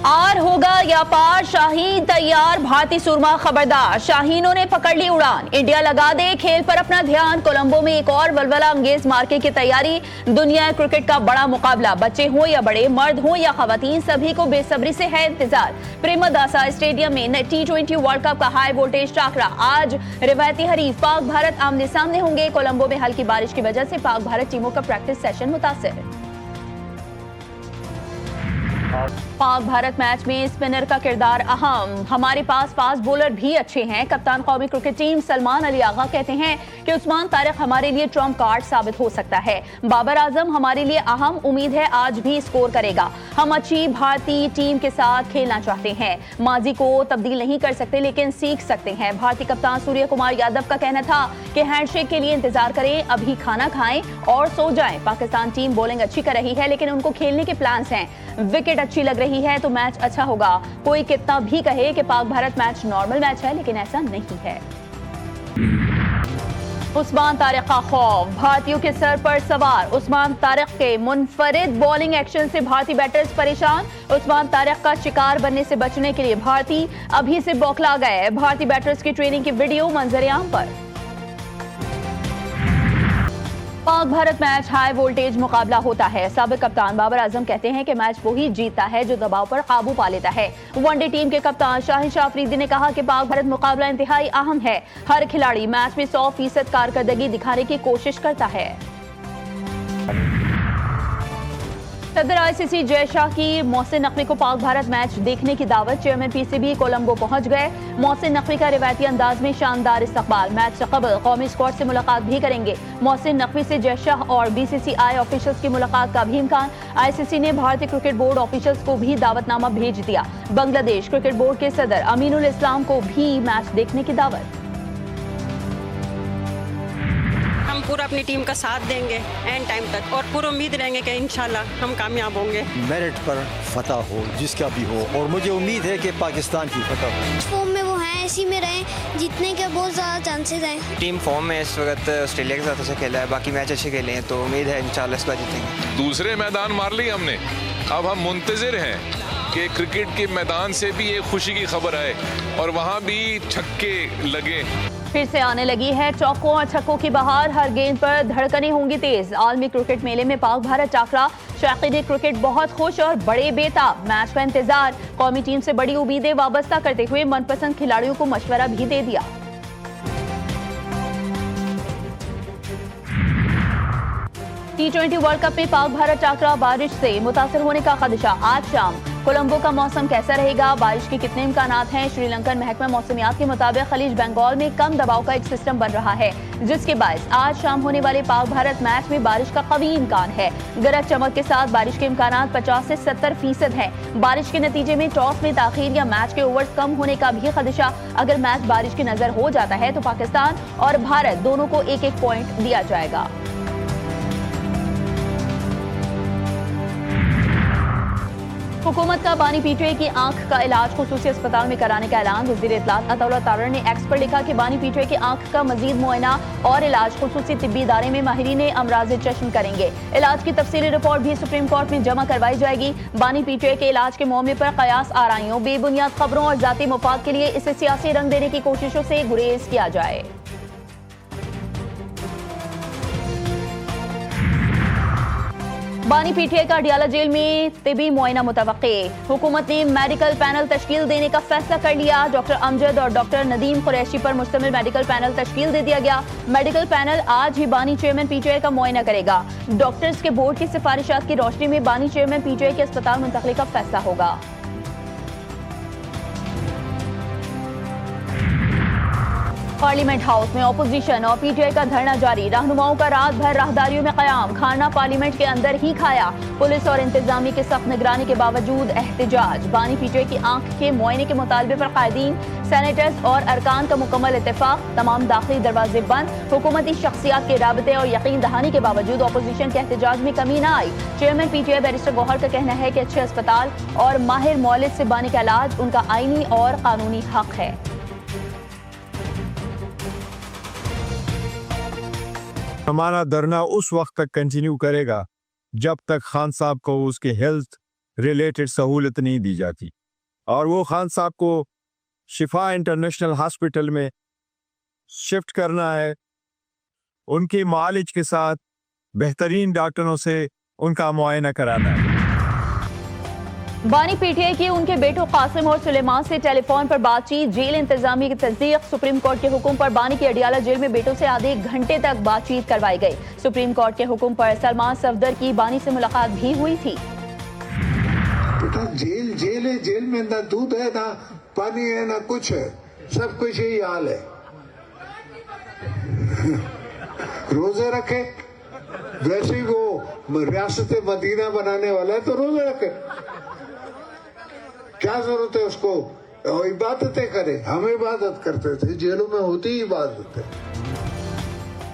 Are होगा या पार, शाहीन तैयार, भारतीय सुरमा खबरदार, शाहीनों ने पकड़ ली उड़ान, इंडिया लगा दे खेल पर अपना ध्यान। कोलंबो में एक और वलवला अंगेज मार्के की तैयारी, दुनिया क्रिकेट का बड़ा मुकाबला, बच्चे हो या बड़े, मर्द हो या खवातीन, सभी को बेसब्री से है इंतजार। प्रेमदासा स्टेडियम में T20 वर्ल्ड कप का हाई वोल्टेज टाकरा, आज रिवायती हरीफ पाक भारत आमने सामने होंगे। कोलंबो में हल्की बारिश की वजह से पाक भारत टीमों का प्रैक्टिस सेशन मुतासिर। पाक भारत मैच में स्पिनर का किरदार अहम, हमारे पास फास्ट बॉलर भी अच्छे हैं। कप्तान कौमी क्रिकेट टीम सलमान अली आगा कहते हैं कि उस्मान तारिक हमारे लिए ट्रम्प कार्ड साबित हो सकता है। बाबर आजम हमारे लिए अहम, उम्मीद है आज भी स्कोर करेगा। हम अच्छी भारतीय टीम के साथ खेलना चाहते हैं, माजी को तब्दील नहीं कर सकते लेकिन सीख सकते हैं। भारतीय कप्तान सूर्य कुमार यादव का कहना था कि हैंडशेक के लिए इंतजार करें, अभी खाना खाएं और सो जाएं। पाकिस्तान टीम बॉलिंग अच्छी कर रही है लेकिन उनको खेलने के प्लान्स हैं, विकेट अच्छी लग रही है तो मैच अच्छा होगा। कोई कितना भी कहे कि Pak Bharat match normal match है लेकिन ऐसा नहीं है। उस्मान तारिक का खौफ, भारतीयों के सर पर सवार। उस्मान तारिक के मुनफरिद बॉलिंग एक्शन से भारतीय बैटर्स परेशान। उस्मान तारिक का शिकार बनने से बचने के लिए भारतीय अभी से बौखला गए। भारतीय बैटर्स की ट्रेनिंग की वीडियो मंजर-ए-आम पर। Pak Bharat match high voltage मुकाबला होता है। साबिक कप्तान बाबर आजम कहते हैं कि मैच वही जीतता है जो दबाव पर काबू पा लेता है। वनडे टीम के कप्तान शाहिद अफरीदी ने कहा कि पाक भारत मुकाबला इंतहाई अहम है। हर खिलाड़ी मैच में 100% कारकर्दगी दिखाने की कोशिश करता है। सदर आईसीसी जय शाह की मोहसिन नकवी को पाक भारत मैच देखने की दावत, चेयरमैन पीसीबी कोलंबो पहुंच गए। मोहसिन नकवी का रिवायती अंदाज में शानदार इस्तकबाल, मैच से कबल कौमी स्क्वाड से मुलाकात भी करेंगे। मोहसिन नकवी से जय शाह और बीसीसीआई ऑफिशियल्स की मुलाकात का भी इम्कान। आईसीसी ने भारतीय क्रिकेट बोर्ड ऑफिशियल्स को भी दावतनामा भेज दिया। बांग्लादेश क्रिकेट बोर्ड के सदर अमीनुल इस्लाम को भी मैच देखने की दावत। हम पूरा अपनी टीम का साथ देंगे एंड टाइम तक और पूरी उम्मीद रहेंगे कि इंशाल्लाह हम कामयाब होंगे। मेरिट पर फतह हो जिसका भी हो, और मुझे उम्मीद है कि पाकिस्तान की फतह हो। फॉर्म में वो हैं, इसी में रहें, जीतने के बहुत ज़्यादा चांसेस हैं। टीम फॉर्म में इस वक्त ऑस्ट्रेलिया के साथ से खेला है, बाकी मैच अच्छे खेले हैं तो उम्मीद है इंशाल्लाह इस बार जीतेंगे। दूसरे मैदान मार ली हमने, अब हम मुंतजिर हैं कि क्रिकेट के मैदान से भी एक खुशी की खबर आए और वहाँ भी छक्के लगे। फिर से आने लगी है चौकों और छक्कों की बहार, हर गेंद पर धड़कनें होंगी तेज। आलमी क्रिकेट मेले में पाक भारत टाकरा, शाकीन क्रिकेट बहुत खुश और बड़े बेताब। मैच का इंतजार, कौमी टीम से बड़ी उम्मीदें वाबस्ता करते हुए मनपसंद खिलाड़ियों को मशवरा भी दे दिया। T20 वर्ल्ड कप में पाक भारत टाकरा, बारिश से मुतासर होने का खदशा। आज शाम कोलंबो का मौसम कैसा रहेगा, बारिश के कितने इम्कानात हैं? श्रीलंकन महकमा मौसमियात के मुताबिक खलीज बंगाल में कम दबाव का एक सिस्टम बन रहा है जिसके बायस आज शाम होने वाले पाक भारत मैच में बारिश का कवी इम्कान है। गरज चमक के साथ बारिश के इम्कानात 50 से 70% है। बारिश के नतीजे में टॉस में ताखीर या मैच के ओवर्स कम होने का भी खदशा। अगर मैच बारिश की नजर हो जाता है तो पाकिस्तान और भारत दोनों को एक एक पॉइंट दिया जाएगा। हुकूमत का बानी पीटीआई की आंख का इलाज खुसूसी अस्पताल में कराने का ऐलान। वज़ीर इत्तलात अताउल्लाह तारर ने एक्स पर लिखा कि बानी पीटीआई की आंख का मजीद मुआयना और इलाज खुसूसी तिब्बी इदारे में माहिरीन अमराज चश्म करेंगे। इलाज की तफसीली रिपोर्ट भी सुप्रीम कोर्ट में जमा करवाई जाएगी। बानी पीटीआई के इलाज के मामले पर कयास आराइयों, बेबुनियाद खबरों और जाती मुफाद के लिए इसे सियासी रंग देने की कोशिशों से गुरेज किया जाए। बानी पीटीआई का अडियाला जेल में तिबी मुआयना मुतवक्के। हुकूमत ने मेडिकल पैनल तश्कील देने का फैसला कर लिया। डॉक्टर अमजद और डॉक्टर नदीम कुरैशी पर मुश्तमिल मेडिकल पैनल तश्कील दे दिया गया। मेडिकल पैनल आज ही बानी चेयरमैन पीटीआई का मुआयना करेगा। डॉक्टर्स के बोर्ड की सिफारिशात की रोशनी में बानी चेयरमैन पीटीआई के अस्पताल मुंतकिली का फैसला होगा। पार्लियामेंट हाउस में अपोजिशन और पीटीआई का धरना जारी। रहनुमाओं का रात भर राहदारियों में कयाम, खाना पार्लियामेंट के अंदर ही खाया। पुलिस और इंतजामी की सख्त निगरानी के बावजूद एहतजाज। बानी पीटीआई की आंख के मुआयने के मुतालबे पर कायदीन, सेनेटर्स और अरकान का मुकम्मल इत्तेफाक। तमाम दाखिली दरवाजे बंद। हुकूमती शख्सियात के राबते और यकीन दहानी के बावजूद अपोजिशन के एहतजाज में कमी न आई। चेयरमैन पीटीआई बैरिस्टर गौहर का कहना है कि अच्छे अस्पताल और माहिर मौलिद से बानी का इलाज उनका आईनी और कानूनी हक है। हमारा धरना उस वक्त तक कंटिन्यू करेगा जब तक खान साहब को उसके हेल्थ रिलेटेड सहूलत नहीं दी जाती। और वो खान साहब को शिफा इंटरनेशनल हॉस्पिटल में शिफ्ट करना है। उनकी मालिज के साथ बेहतरीन डॉक्टरों से उनका मुआयना कराना है। बानी पीटीआई की उनके बेटों कासिम और सुलेमान से टेलीफोन पर बातचीत, जेल इंतजामिया की तस्दीक। सुप्रीम कोर्ट के हुक्म पर बानी की अडियाला जेल में बेटों से आधे घंटे तक बातचीत करवाई गई। सुप्रीम कोर्ट के हुक्म पर सलमान सफदर की बानी से मुलाकात भी हुई थी। बेटा जेल है, जेल में ना दूध है, ना पानी है, ना कुछ है, सब कुछ यही हाल है। रोजे रखे, वैसे ही वो रियासत मदीना बनाने वाला है तो रोजे रखे, क्या जरूरत है उसको? इबादतें करे, हम इबादत करते थे, जेलों में होती ही इबादत है।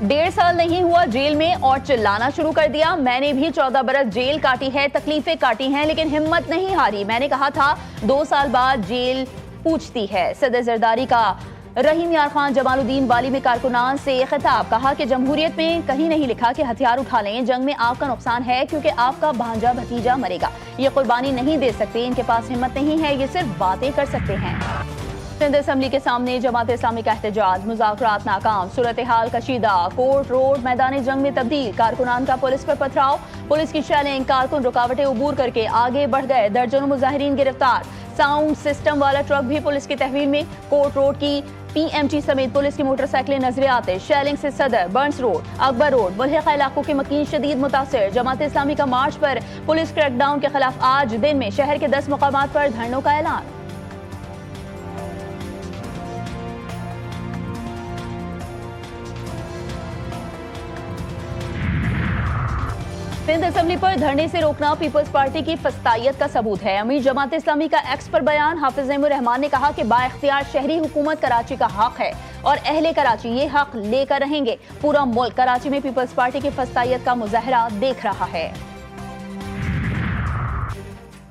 1.5 साल नहीं हुआ जेल में और चिल्लाना शुरू कर दिया। मैंने भी 14 बरस जेल काटी है, तकलीफें काटी हैं, लेकिन हिम्मत नहीं हारी। मैंने कहा था 2 साल बाद जेल पूछती है। सदर जरदारी का रहीम यार खान जमालुद्दीन वाली में कारकुनान से खिताब, कहा कि जमहूरियत में कहीं नहीं लिखा कि हथियार उठा लें, जंग में आपका नुकसान है क्योंकि आपका भांजा भतीजा मरेगा। ये कुर्बानी नहीं दे सकते, इनके पास हिम्मत नहीं है, ये सिर्फ बातें कर सकते हैं। सिंध असम्बली के सामने जमात इस्लामी का एहतजाज, मुज़ाकरात नाकाम, सूरत हाल कशीदा, कोर्ट रोड मैदान जंग में तब्दील। कारकुनान का पुलिस पर पथराव, पुलिस की शेलिंग, कारकुन रुकावटें उबूर करके आगे बढ़ गए। दर्जनों मुजाहिरीन गिरफ्तार। साउंड सिस्टम वाला ट्रक भी पुलिस की तहवील में। कोर्ट रोड की PMT समेत पुलिस की मोटरसाइकिलें नजरे आते। शेलिंग से सदर, बर्न्स रोड, अकबर रोड, मुल्हिका इलाकों के मकीन शदीद मुतासिर। जमात इस्लामी का मार्च पर पुलिस क्रैकडाउन के खिलाफ आज दिन में शहर के 10 मुकामात पर धरनों का ऐलान। सिंध असेंबली पर धरने से रोकना पीपल्स पार्टी की फस्तायत का सबूत है। अमीर जमात इस्लामी का एक्स पर बयान। हाफिज अहमद रहमान ने कहा कि बाइख्तियार शहरी हुकूमत कराची का हक है और अहले कराची ये हक लेकर रहेंगे। पूरा मुल्क कराची में पीपल्स पार्टी की फस्तायत का मुजाहरा देख रहा है।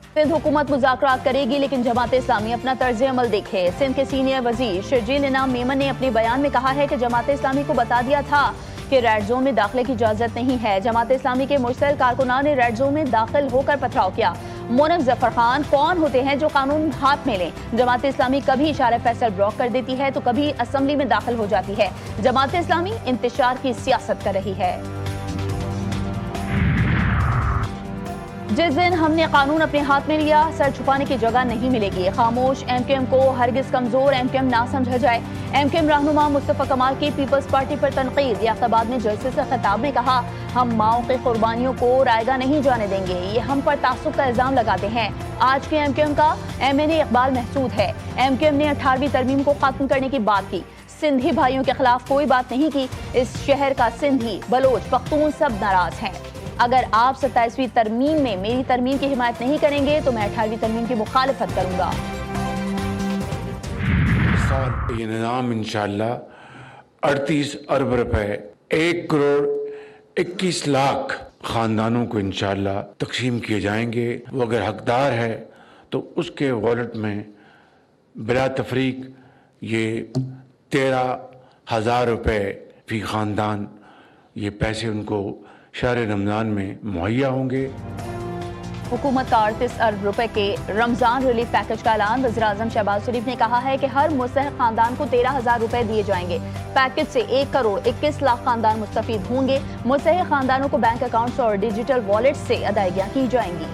सिंध हुकूमत मुज़ाकरात करेगी, लेकिन जमात इस्लामी अपना तर्ज अमल देखे। सिंध के सीनियर वजीर शर्जील इनाम मेमन ने अपने बयान में कहा है कि जमात इस्लामी को बता दिया था कि रेड जोन में दाखिले की इजाजत नहीं है। जमात इस्लामी के मुश्तल कारकुनान ने रेड जोन में दाखिल होकर पथराव किया। मोनम जफर खान कौन होते हैं जो कानून हाथ में लें? जमात इस्लामी कभी इशारा फैसल ब्लॉक कर देती है तो कभी असेंबली में दाखिल हो जाती है। जमात इस्लामी इंतशार की सियासत कर रही है। जिस दिन हमने कानून अपने हाथ में लिया, सर छुपाने की जगह नहीं मिलेगी। खामोश MKM को हरगिज कमजोर MKM ना समझा जाए। MKM रहनुमा मुस्तफा कमाल की पीपल्स पार्टी पर तनकीद। याफ्ताबाद में जलसे से खिताब में कहा, हम माओ की कुर्बानियों को रायगा नहीं जाने देंगे। ये हम पर तासुब का इल्जाम लगाते हैं। आज के MKM का MNA इकबाल महसूद है। MKM ने 18वीं तरमीम को खत्म करने की बात की, सिंधी भाइयों के खिलाफ कोई बात नहीं की। इस शहर का सिंधी, बलोच, पख्तून सब नाराज हैं। अगर आप 27वीं तरमीम में मेरी तरमीम की हिमायत नहीं करेंगे तो मैं 18वीं तरमीम की मुखालिफत करूंगा। ये निज़ाम इंशाअल्लाह 38 अरब रुपए 1 करोड़ 21 लाख खानदानों को इंशाअल्लाह तकसीम किए जाएंगे। वो अगर हकदार है तो उसके वॉलेट में बिला तफरीक ये 13,000 रुपए फी खानदान ये पैसे उनको शहर रमज़ान में मुहैया होंगे। हुकूमत का 38 अरब रुपए के रमजान रिलीफ पैकेज का ऐलान। वज़ीर-ए-आज़म शहबाज शरीफ ने कहा है कि हर मुस्तहिक़ खानदान को 13,000 रुपए दिए जाएंगे। पैकेज से 1 करोड़ 21 लाख खानदान मुस्तफीद होंगे। मुस्तहिक़ खानदानों को बैंक अकाउंट्स और डिजिटल वॉलेट से अदायगियां की जाएंगी।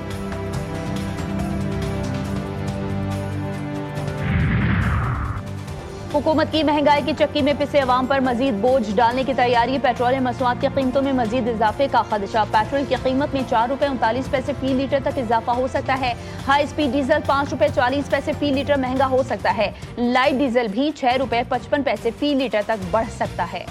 हुकूमत की महंगाई की चक्की में पिसे अवाम पर मजीद बोझ डालने की तैयारी। पेट्रोलियम मसनूआत की कीमतों में मजीद इजाफे का खदशा। पेट्रोल की कीमत में 4 रुपए 39 पैसे फी लीटर तक इजाफा हो सकता है। हाई स्पीड डीजल 5 रुपए 40 पैसे फी लीटर महंगा हो सकता है। लाइट डीजल भी 6 रुपए 55 पैसे फी लीटर तक बढ़ सकता है।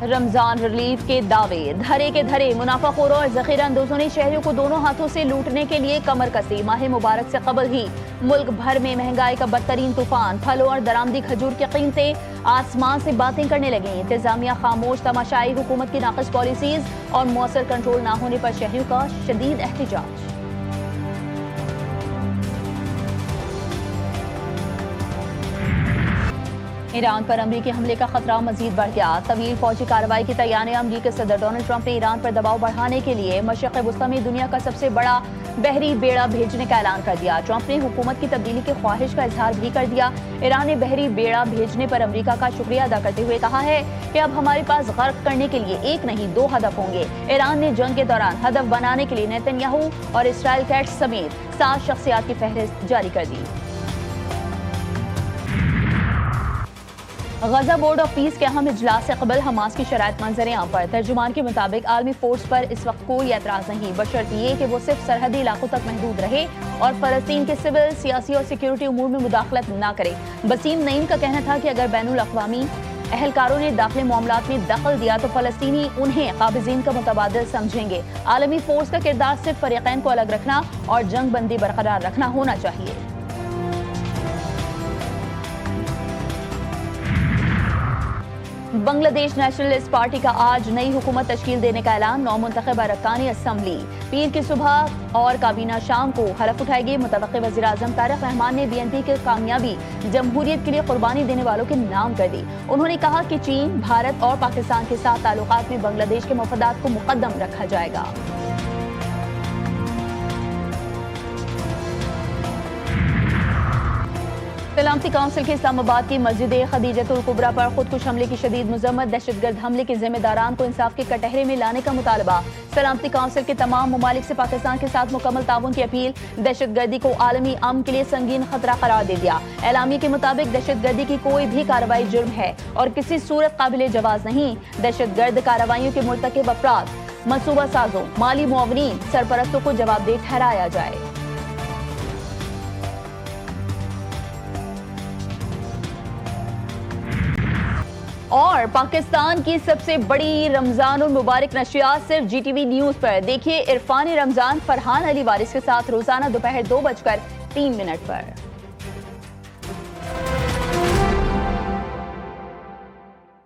रमजान रिलीफ के दावे। धरे के धरे मुनाफाखोरों और जखीरा अंदोजों ने शहरियों को दोनों हाथों से लूटने के लिए कमर कसी। माह मुबारक से कबल ही मुल्क भर में महंगाई का बदतरीन तूफान। फलों और दरामदी खजूर की कीमतें आसमान से बातें करने लगी। इंतजामिया खामोश, तमाशाई हुकूमत की नाक़िस पॉलिसीज और मौसर कंट्रोल ना होने पर शहरियों का शदीद एहतिजाज। ईरान पर अमरीकी हमले का खतरा मजीद बढ़ गया। तवील फौजी कार्रवाई की तैयारी। अमरीकी सदर डोनाल्ड ट्रंप ने ईरान पर दबाव बढ़ाने के लिए मशरिक़ वुस्ता में दुनिया का सबसे बड़ा बहरी बेड़ा भेजने का ऐलान कर दिया। ट्रंप ने हुकूमत की तब्दीली की ख्वाहिश का इजहार भी कर दिया। ईरान ने बहरी बेड़ा भेजने पर अमरीका का शुक्रिया अदा करते हुए कहा है कि अब हमारे पास गर्क करने के लिए एक नहीं 2 हदफ होंगे। ईरान ने जंग के दौरान हदफ बनाने के लिए नेतन्याहू और इसराइल कैट्स समेत 7 शख्सियात की फहरिस्त जारी कर दी। गजा बोर्ड ऑफ पीस के अहम इजलास से कबल हमास की शराइत मंजर आम पर। तर्जुमान के मुताबिक आलमी फोर्स पर इस वक्त कोई एतराज नहीं, बशर्ते ये कि वो सिर्फ सरहदी इलाकों तक महदूद रहे और फलस्तीन के सिविल, सियासी और सिक्योरिटी उमूर में मुदाखलत न करे। वसीम नईम का कहना था कि अगर बैनुल अक़वामी अहलकारों ने दाखिली मामलात में दखल दिया तो फलस्तीनी उन्हें काबिज़ीन का मुतबादिल समझेंगे। आलमी फोर्स का किरदार सिर्फ फरीक़ैन को अलग रखना और जंग बंदी बरकरार रखना होना चाहिए। बांग्लादेश नेशनलिस्ट पार्टी का आज नई हुकूमत तश्कील देने का ऐलान। नौमुंतखब अरकानी असम्बली पीर की सुबह और काबीना शाम को हलफ उठाएगी। मुतवक्किल वज़ीर आज़म तारिक रहमान ने BNP की कामयाबी जमहूरियत के लिए कुर्बानी देने वालों के नाम कर दी। उन्होंने कहा कि चीन, भारत और पाकिस्तान के साथ ताल्लुकात में बांग्लादेश के मफादात को मुकद्दम रखा जाएगा। सलामती काउंसिल के इस्लामाबाद की मस्जिद खदीजतुल कुबरा पर खुदकुश हमले की शदीद मजम्मत। दहशतगर्द हमले के जिम्मेदारान को इंसाफ के कटहरे में लाने का मुतालबा। सलामती काउंसिल के तमाम ममालिक से पाकिस्तान के साथ मुकम्मल ताउन की अपील। दहशतगर्दी को आलमी अमन के लिए संगीन खतरा करार दे दिया। एलामी के मुताबिक दहशतगर्दी की कोई भी कार्रवाई जुर्म है और किसी सूरत काबिल जवाज नहीं। दहशतगर्द कार्रवाइयों के मुर्तकिब अफराद, मनसूबा साजों, माली मुआवनीन, सरपरस्तों को जवाबदेह ठहराया जाए। और पाकिस्तान की सबसे बड़ी रमजान और मुबारक नशियात सिर्फ GTV न्यूज पर। देखिए इरफान रमजान फरहान अली वारिस के साथ रोजाना दोपहर 2:03 पर।